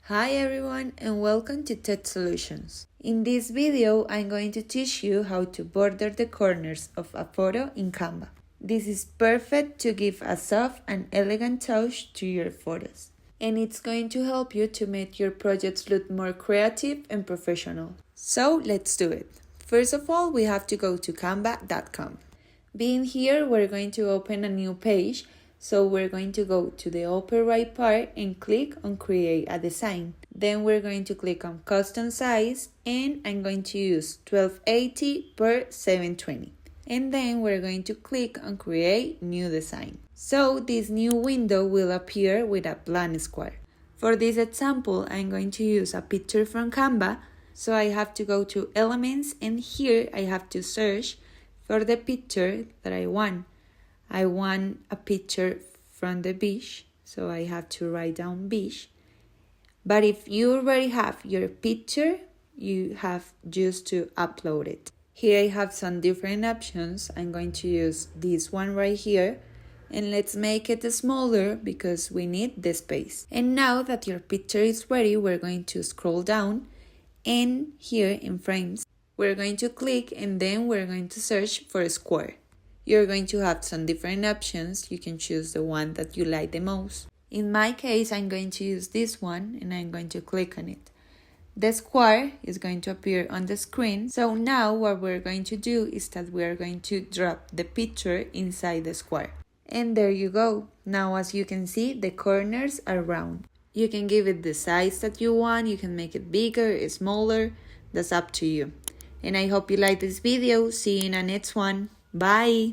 Hi everyone and welcome to Tech Solutions. In this video, I'm going to teach you how to border the corners of a photo in Canva. This is perfect to give a soft and elegant touch to your photos. And it's going to help you to make your projects look more creative and professional. So let's do it. First of all, we have to go to canva.com. Being here, we're going to open a new page. So we're going to go to the upper right part and click on create a design. Then we're going to click on custom size and I'm going to use 1280 per 720. And then we're going to click on create new design. So this new window will appear with a blank square. For this example, I'm going to use a picture from Canva. So I have to go to elements and here I have to search for the picture that I want. I want a picture from the beach, so I have to write down beach. But if you already have your picture, you have just to upload it. Here I have some different options. I'm going to use this one right here. And let's make it smaller because we need the space. And now that your picture is ready, we're going to scroll down. And here in frames, we're going to click and then we're going to search for a square. You're going to have some different options. You can choose the one that you like the most. In my case, I'm going to use this one and I'm going to click on it. The square is going to appear on the screen. So now what we're going to do is that we're going to drop the picture inside the square. And there you go. Now as you can see, the corners are round. You can give it the size that you want. You can make it bigger, smaller. That's up to you. And I hope you like this video. See you in the next one. Bye!